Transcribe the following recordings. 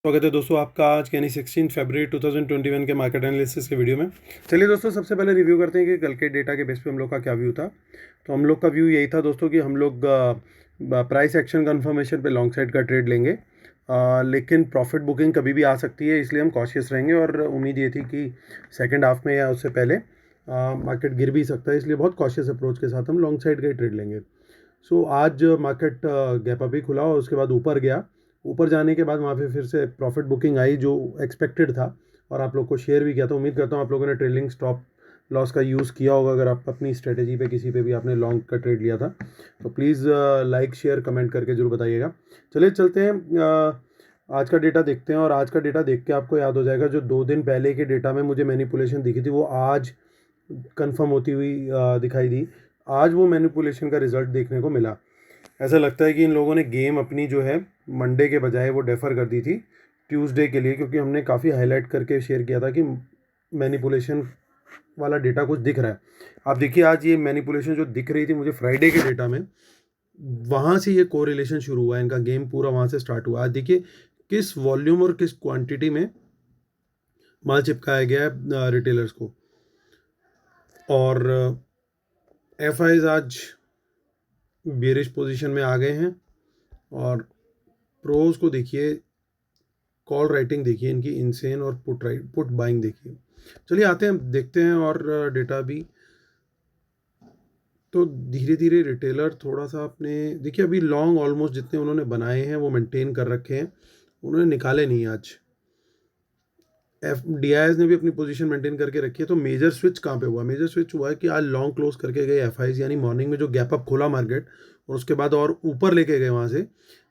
स्वागत है दोस्तों आपका आज यानी 16 फरवरी 2021 के मार्केट एनालिसिस के वीडियो में। चलिए दोस्तों, सबसे पहले रिव्यू करते हैं कि कल के डेटा के बेस पे हम लोग का क्या व्यू था। तो हम लोग का व्यू यही था दोस्तों कि हम लोग प्राइस एक्शन कन्फर्मेशन पे लॉन्ग साइड का ट्रेड लेंगे, लेकिन प्रॉफिट बुकिंग कभी भी आ सकती है, इसलिए हम कॉशियस रहेंगे। और उम्मीद ये थी कि सेकेंड हाफ में या उससे पहले मार्केट गिर भी सकता है, इसलिए बहुत कॉशियस अप्रोच के साथ हम लॉन्ग साइड का ही ट्रेड लेंगे। सो आज मार्केट गैप अप ही खुला और उसके बाद ऊपर गया। ऊपर जाने के बाद वहाँ पे फिर से प्रॉफिट बुकिंग आई जो एक्सपेक्टेड था, और आप लोग को शेयर भी किया था। उम्मीद करता हूँ आप लोगों ने ट्रेलिंग स्टॉप लॉस का यूज़ किया होगा। अगर आप अपनी स्ट्रेटेजी पे किसी पे भी आपने लॉन्ग का ट्रेड लिया था तो प्लीज़ लाइक शेयर कमेंट करके जरूर बताइएगा। चलिए चलते हैं, आज का डेटा देखते हैं। और आज का डेटा देख के आपको याद हो जाएगा जो 2 दिन पहले के डेटा में मुझे मैनिपुलेशन दिखी थी वो आज कंफर्म होती हुई दिखाई दी। आज वो मैनिपुलेशन का रिजल्ट देखने को मिला। ऐसा लगता है कि इन लोगों ने गेम अपनी जो है मंडे के बजाय वो डेफर कर दी थी ट्यूसडे के लिए, क्योंकि हमने काफ़ी हाईलाइट करके शेयर किया था कि मैनिपुलेशन वाला डेटा कुछ दिख रहा है। आप देखिए आज ये मैनिपुलेशन जो दिख रही थी मुझे फ्राइडे के डेटा में, वहाँ से ये कोरिलेशन शुरू हुआ है, इनका गेम पूरा वहाँ से स्टार्ट हुआ। आज देखिए किस वॉल्यूम और किस क्वांटिटी में माल चिपकाया गया है रिटेलर्स को। और एफ आज बेरिश पोजीशन में आ गए हैं। और प्रोज को देखिए, कॉल राइटिंग देखिए इनकी इनसेन, और पुट बाइंग देखिए। चलिए आते हैं देखते हैं और डेटा भी। तो धीरे धीरे रिटेलर थोड़ा सा अपने देखिए, अभी लॉन्ग ऑलमोस्ट जितने उन्होंने बनाए हैं वो मेंटेन कर रखे हैं, उन्होंने निकाले नहीं आज। DIs ने भी अपनी पोजीशन मेंटेन करके रखी है। तो मेजर स्विच कहाँ पे हुआ? मेजर स्विच हुआ है कि आज लॉन्ग क्लोज करके गए FIs, यानी मॉर्निंग में जो गैप अप खोला मार्केट और उसके बाद और ऊपर लेके गए वहाँ से।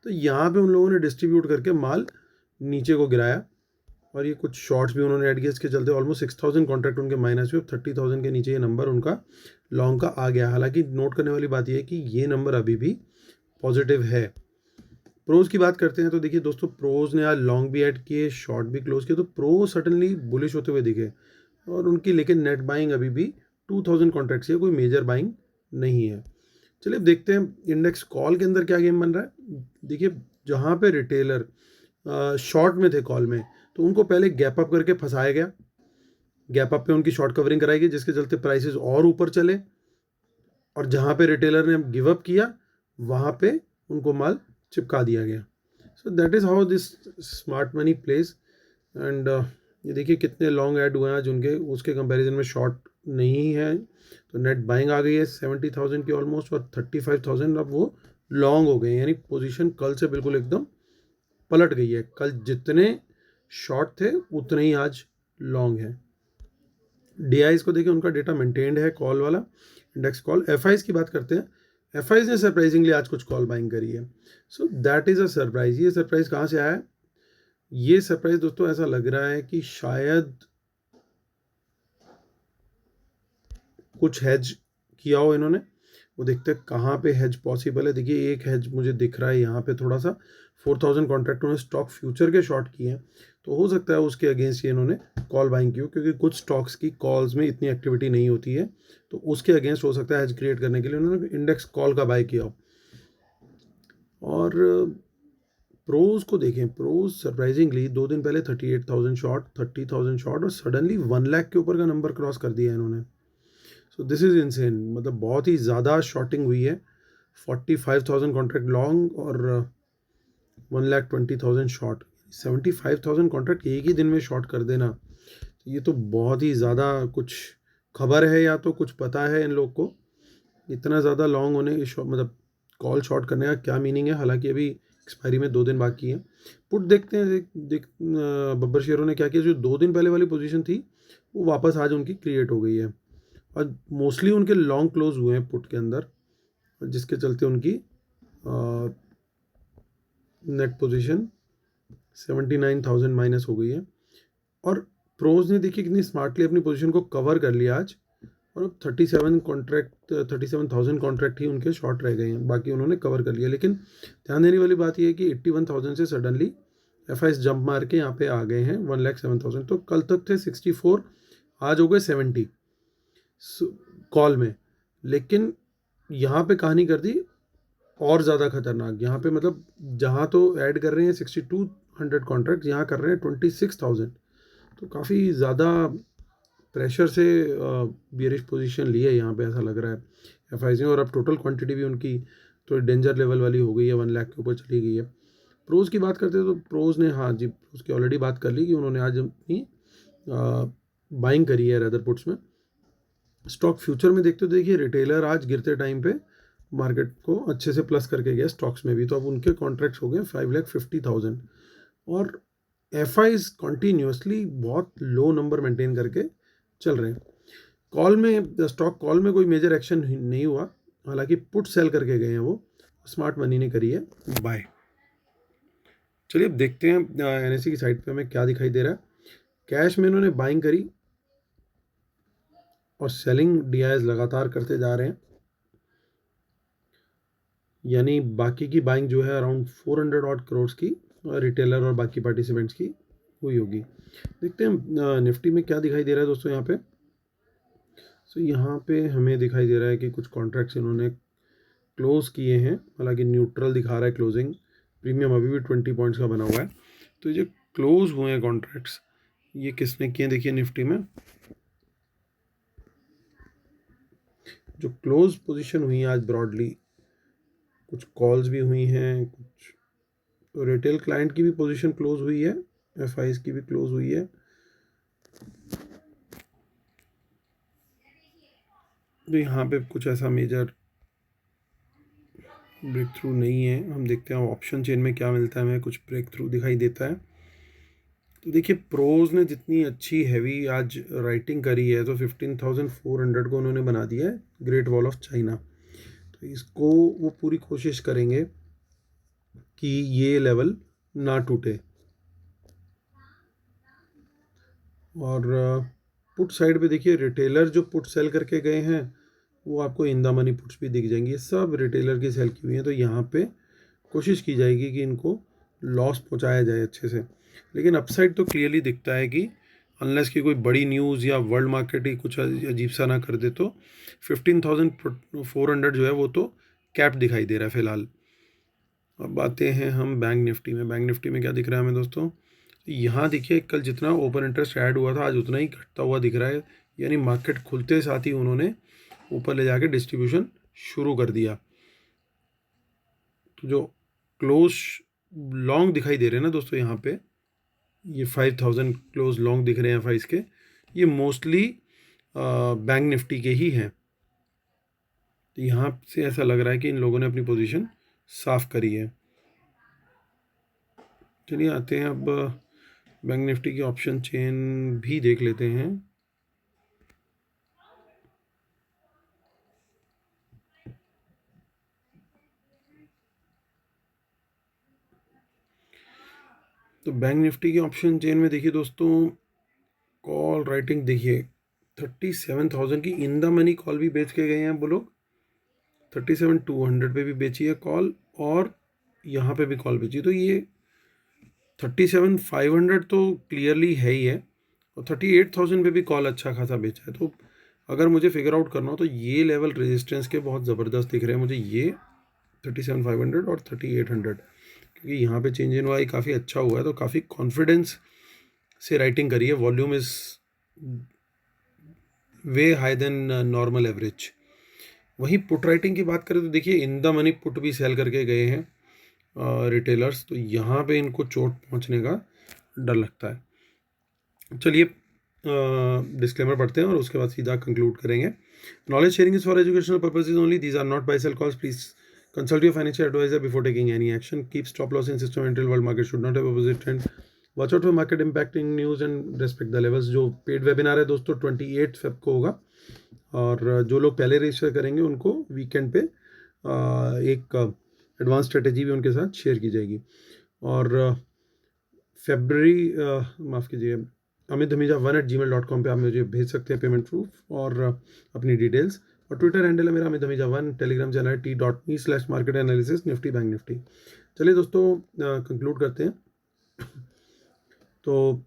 तो यहाँ पे उन लोगों ने डिस्ट्रीब्यूट करके माल नीचे को गिराया, और ये कुछ शॉर्ट्स भी उन्होंने ऐड किए। इसके चलते ऑलमोस्ट 6000 कॉन्ट्रैक्ट उनके माइनस हुए। 30,000 के नीचे ये नंबर उनका लॉन्ग का आ गया। हालांकि नोट करने वाली बात यह है कि ये नंबर अभी भी पॉजिटिव है। प्रोज की बात करते हैं तो देखिए दोस्तों, प्रोज ने आज लॉन्ग भी ऐड किए, शॉर्ट भी क्लोज किए। तो प्रोज सडनली बुलिश होते हुए दिखे, और उनकी लेकिन नेट बाइंग अभी भी 2000 कॉन्ट्रैक्ट्स है, कोई मेजर बाइंग नहीं है। चलिए अब देखते हैं इंडेक्स कॉल के अंदर क्या गेम बन रहा है। देखिए जहाँ पे रिटेलर शॉर्ट में थे कॉल में, तो उनको पहले गैप अप करके फंसाया गया। गैप अप पे उनकी शॉर्ट कवरिंग कराई गई, जिसके चलते प्राइसेस और ऊपर चले। और जहाँ पे रिटेलर ने गिव अप किया वहाँ पे उनको माल चिपका दिया गया। So that is how this smart money place. And ये देखिए कितने लॉन्ग ऐड हुए हैं आज उनके, उसके कंपैरिजन में शॉर्ट नहीं है। तो नेट बाइंग आ गई है 70,000 की ऑलमोस्ट, और 35,000 अब वो लॉन्ग हो गए, यानी पोजीशन कल से बिल्कुल एकदम पलट गई है। कल जितने शॉर्ट थे उतने ही आज लॉन्ग है। DIs को देखिए, उनका डेटा मेंटेन्ड है कॉल वाला, इंडेक्स कॉल। FIs की बात करते हैं। FIs ने सरप्राइजिंगली आज कुछ कॉल बाइंग करी है। So that is a surprise. ये सरप्राइज कहाँ से आया है? ये सरप्राइज दोस्तों ऐसा लग रहा है कि शायद कुछ हेज किया हो इन्होंने। वो देखते हैं कहाँ पे हेज पॉसिबल है। देखिए एक हेज मुझे दिख रहा है यहाँ पे, थोड़ा सा 4000 कॉन्ट्रैक्ट उन्होंने स्टॉक फ्यूचर के शॉर्ट किए हैं। तो हो सकता है उसके अगेंस्ट ये इन्होंने कॉल बाइंग की हो, क्योंकि कुछ स्टॉक्स की कॉल्स में इतनी एक्टिविटी नहीं होती है। तो उसके अगेंस्ट हो सकता है हेज क्रिएट करने के लिए उन्होंने इंडेक्स कॉल का बाय किया हो। और प्रोज को देखें, प्रोज सरप्राइजिंगली 2 दिन पहले 38,000 शॉर्ट, 30,000 शॉर्ट, और सडनली 1 लाख के ऊपर का नंबर क्रॉस कर दिया है इन्होंने। सो दिस इज इनसेन, मतलब बहुत ही ज़्यादा शॉर्टिंग हुई है। 45,000 कॉन्ट्रैक्ट लॉन्ग और 1,20,000 शॉर्ट। 75,000 कॉन्ट्रैक्ट एक ही दिन में शॉर्ट कर देना, तो ये तो बहुत ही ज़्यादा कुछ खबर है, या तो कुछ पता है इन लोग को। इतना ज़्यादा लॉन्ग होने मतलब कॉल शॉर्ट करने का क्या मीनिंग है। हालांकि अभी एक्सपायरी में 2 दिन बाकी है। पुट देखते हैं, बब्बर शेयरों ने क्या किया। जो 2 दिन पहले वाली पोजीशन थी वो वापस आज उनकी क्रिएट हो गई है, और मोस्टली उनके लॉन्ग क्लोज हुए हैं पुट के अंदर, जिसके चलते उनकी नेट पोजीशन 79,000 माइनस हो गई है। और प्रोज ने देखिए कितनी स्मार्टली अपनी पोजीशन को कवर कर लिया आज, और अब 37,000 कॉन्ट्रैक्ट ही उनके शॉर्ट रह गए हैं, बाकी उन्होंने कवर कर लिया। लेकिन ध्यान देने वाली बात यह है कि 81,000 से सडनली FIs जंप मार के यहाँ पे आ गए हैं 1,07,000। तो कल तक थे 64, आज हो गए 70 कॉल में। लेकिन यहाँ पे कहानी कर दी और ज़्यादा खतरनाक। यहाँ पे मतलब जहाँ तो ऐड कर रहे हैं 62 100 कॉन्ट्रैक्ट, यहाँ कर रहे हैं 26,000। तो काफ़ी ज़्यादा प्रेशर से बियरिश पोजीशन ली है यहाँ पे, ऐसा लग रहा है एफआईज ने। और अब टोटल क्वांटिटी भी उनकी तो डेंजर लेवल वाली हो गई है, 1 लाख के ऊपर चली गई है। प्रोज की बात करते हैं तो प्रोज ने, हाँ जी, प्रोज की ऑलरेडी बात कर ली कि उन्होंने आज अपनी बाइंग करी है रेदर पुट्स में। स्टॉक फ्यूचर में देखते हो, देखिए रिटेलर आज गिरते टाइम पे मार्केट को अच्छे से प्लस करके गया स्टॉक्स में भी। तो अब उनके कॉन्ट्रैक्ट्स हो गए 5,50,000 और एफआईज कॉन्टीन्यूसली बहुत लो नंबर मेंटेन करके चल रहे हैं। कॉल में, स्टॉक कॉल में कोई मेजर एक्शन नहीं हुआ, हालांकि पुट सेल करके गए हैं वो, स्मार्ट मनी ने करी है बाय। चलिए अब देखते हैं एनएससी की साइड पे हमें क्या दिखाई दे रहा है। कैश में इन्होंने बाइंग करी और सेलिंग डीआईएस लगातार करते जा रहे हैं, यानी बाकी की बाइंग जो है अराउंड 400 ऑड करोड़ की रिटेलर और बाकी पार्टिसिपेंट्स की हुई होगी। देखते हैं निफ्टी में क्या दिखाई दे रहा है दोस्तों यहाँ पे। सो यहाँ पे हमें दिखाई दे रहा है कि कुछ कॉन्ट्रैक्ट्स इन्होंने क्लोज किए हैं, हालांकि न्यूट्रल दिखा रहा है क्लोजिंग, प्रीमियम अभी भी 20 पॉइंट्स का बना हुआ है। तो ये क्लोज हुए हैं कॉन्ट्रैक्ट्स, ये किसने किए देखिए निफ्टी में। जो क्लोज पोजीशन हुई है आज ब्रॉडली, कुछ कॉल्स भी हुई हैं, कुछ तो रिटेल क्लाइंट की भी पोजीशन क्लोज हुई है, एफआईज की भी क्लोज हुई है। तो यहाँ पे कुछ ऐसा मेजर ब्रेक थ्रू नहीं है। हम देखते हैं ऑप्शन चेन में क्या मिलता है हमें, कुछ ब्रेक थ्रू दिखाई देता है। तो देखिए प्रोज ने जितनी अच्छी हैवी आज राइटिंग करी है, तो 15,400 को उन्होंने बना दिया है ग्रेट वॉल ऑफ चाइना। तो इसको वो पूरी कोशिश करेंगे कि ये लेवल ना टूटे। और पुट साइड पे देखिए रिटेलर जो पुट सेल करके गए हैं वो आपको इन द मनी पुट्स भी दिख जाएंगी, सब रिटेलर की सेल की हुई हैं। तो यहाँ पे कोशिश की जाएगी कि इनको लॉस पहुँचाया जाए अच्छे से। लेकिन अपसाइड तो क्लियरली दिखता है कि अनलेस की कोई बड़ी न्यूज़ या वर्ल्ड मार्केट ही कुछ अजीब सा ना कर दे, तो 15,400 जो है वो तो कैप दिखाई दे रहा है फिलहाल। अब आते हैं हम बैंक निफ्टी में। बैंक निफ्टी में क्या दिख रहा है हमें दोस्तों, यहाँ देखिए कल जितना ओपन इंटरेस्ट ऐड हुआ था आज उतना ही घटता हुआ दिख रहा है, यानी मार्केट खुलते साथ ही उन्होंने ऊपर ले जाके डिस्ट्रीब्यूशन शुरू कर दिया। तो जो क्लोज लॉन्ग दिखाई दे रहे हैं ना दोस्तों यहाँ पे, ये 5,000 क्लोज लॉन्ग दिख रहे हैं फाइज के, ये मोस्टली बैंक निफ्टी के ही हैं। तो यहाँ से ऐसा लग रहा है कि इन लोगों ने अपनी पोजीशन साफ करी है। चलिए आते हैं अब बैंक निफ्टी की ऑप्शन चेन भी देख लेते हैं। तो बैंक निफ्टी की ऑप्शन चेन में देखिए दोस्तों, कॉल राइटिंग देखिए 37,000 की इन द मनी कॉल भी बेच के गए हैं वो लोग, 37,200 पे भी बेची है कॉल और यहाँ पे भी कॉल बेची। तो ये 37,500 तो क्लियरली है ही है, और 38,000 पे भी कॉल अच्छा खासा बेचा है। तो अगर मुझे फिगर आउट करना हो तो ये लेवल रेजिस्टेंस के बहुत ज़बरदस्त दिख रहे हैं मुझे, ये 37,500 और 3800, क्योंकि यहाँ पे चेंज इन हुआ काफ़ी अच्छा हुआ है। तो काफ़ी कॉन्फिडेंस से राइटिंग करी है, volume is way high than normal average. वहीं पुट राइटिंग की बात करें तो देखिए इन द मनी पुट भी सेल करके गए हैं रिटेलर्स, तो यहाँ पे इनको चोट पहुँचने का डर लगता है। चलिए डिस्क्लेमर पढ़ते हैं और उसके बाद सीधा कंक्लूड करेंगे। Knowledge sharing is for educational purposes only, these are not buy sell calls, please consult your financial advisor before taking any action, keep stop loss in system until world market should not have opposite trend, watch out for market impacting news and respect the levels। जो paid webinar है दोस्तों 28 Feb को होगा, और जो लोग पहले register करेंगे उनको वीकेंड पे एक एडवांस स्ट्रेटेजी भी उनके साथ शेयर की जाएगी। और माफ़ कीजिए, amitdhamija1@gmail.com पे आप मुझे भेज सकते हैं पेमेंट प्रूफ और अपनी डिटेल्स। और ट्विटर हैंडल है मेरा amitdhamija1, टेलीग्राम चैनल है t.me/market-analysis निफ्टी बैंक निफ्टी। चलिए दोस्तों कंक्लूड करते हैं। तो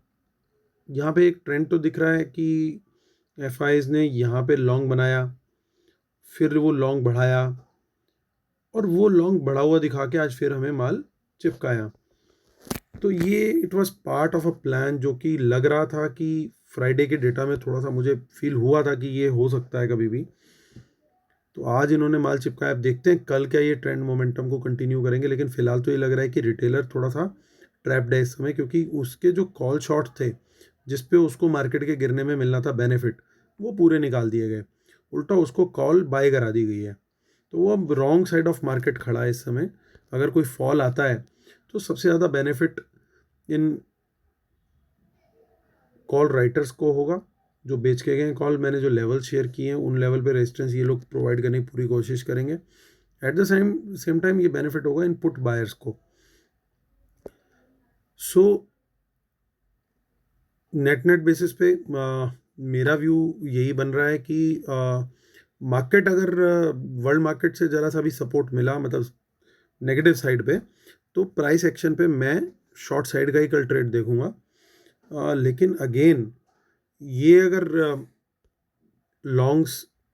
यहाँ पे एक ट्रेंड तो दिख रहा है कि एफआईज ने यहाँ पे लॉन्ग बनाया, फिर वो लॉन्ग बढ़ाया, और वो लॉन्ग बढ़ा हुआ दिखा के आज फिर हमें माल चिपकाया। तो ये it was part of a plan, जो कि लग रहा था कि फ्राइडे के डेटा में थोड़ा सा मुझे फील हुआ था कि ये हो सकता है कभी भी। तो आज इन्होंने माल चिपकाया, अब देखते हैं कल क्या ये ट्रेंड मोमेंटम को कंटिन्यू करेंगे, लेकिन फिलहाल तो ये लग रहा है कि रिटेलर थोड़ा सा ट्रैप्ड है इस समय, क्योंकि उसके जो कॉल शॉट थे जिस पे उसको मार्केट के गिरने में मिलना था बेनिफिट, वो पूरे निकाल दिए गए, उल्टा उसको कॉल बाय करा दी गई है। तो वो अब रॉन्ग साइड ऑफ मार्केट खड़ा है इस समय। अगर कोई फॉल आता है तो सबसे ज़्यादा बेनिफिट इन कॉल राइटर्स को होगा जो बेच के गए हैं कॉल। मैंने जो लेवल शेयर किए हैं उन लेवल पे रेजिस्टेंस ये लोग प्रोवाइड करने की पूरी कोशिश करेंगे। एट द सेम टाइम ये बेनिफिट होगा इन पुट बायर्स को। सो नेट बेसिस पे मेरा व्यू यही बन रहा है कि मार्केट अगर वर्ल्ड मार्केट से ज़रा सा भी सपोर्ट मिला, मतलब नेगेटिव साइड पे, तो प्राइस एक्शन पे मैं शॉर्ट साइड का ही कल ट्रेड देखूंगा। लेकिन अगेन ये अगर लॉन्ग्स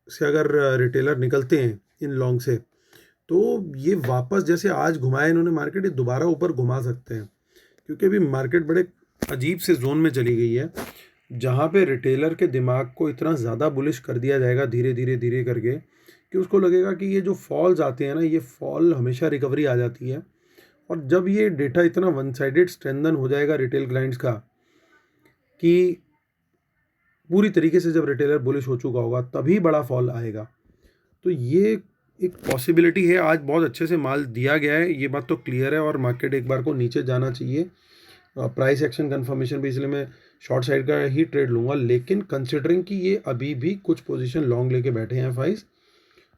से अगर रिटेलर निकलते हैं इन लॉन्ग से, तो ये वापस जैसे आज घुमाया इन्होंने मार्केट, ये दोबारा ऊपर घुमा सकते हैं, क्योंकि अभी मार्केट बड़े अजीब से जोन में चली गई है जहाँ पे रिटेलर के दिमाग को इतना ज़्यादा बुलिश कर दिया जाएगा धीरे धीरे करके कि उसको लगेगा कि ये जो फॉल्स आते हैं ना, ये फॉल हमेशा रिकवरी आ जाती है। और जब ये डेटा इतना वन साइडेड स्ट्रेंथन हो जाएगा रिटेल क्लाइंट्स का कि पूरी तरीके से जब रिटेलर बुलिश हो चुका होगा, तभी बड़ा फॉल आएगा। तो ये एक पॉसिबिलिटी है। आज बहुत अच्छे से माल दिया गया है, ये बात तो क्लियर है, और मार्केट एक बार को नीचे जाना चाहिए प्राइस एक्शन कंफर्मेशन पे, इसलिए मैं शॉर्ट साइड का ही ट्रेड लूँगा। लेकिन कंसिडरिंग कि ये अभी भी कुछ पोजीशन लॉन्ग लेके बैठे हैं फाइज,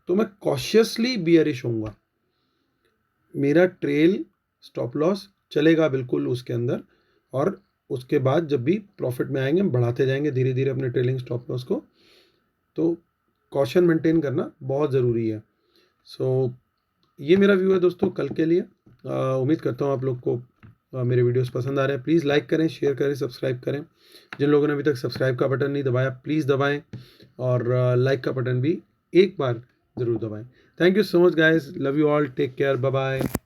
तो मैं कॉशियसली बियरिश होऊंगा। मेरा ट्रेल स्टॉप लॉस चलेगा बिल्कुल उसके अंदर, और उसके बाद जब भी प्रॉफिट में आएंगे हम बढ़ाते जाएंगे धीरे धीरे अपने ट्रेलिंग स्टॉप लॉस को। तो कॉशन मेंटेन करना बहुत ज़रूरी है। सो ये मेरा व्यू है दोस्तों कल के लिए। उम्मीद करता हूँ आप लोग को मेरे वीडियोस पसंद आ रहे हैं। प्लीज़ लाइक करें, शेयर करें, सब्सक्राइब करें। जिन लोगों ने अभी तक सब्सक्राइब का बटन नहीं दबाया प्लीज़ दबाएं, और लाइक का बटन भी एक बार ज़रूर दबाएं। Thank you so much guys, love you all, take care, bye bye.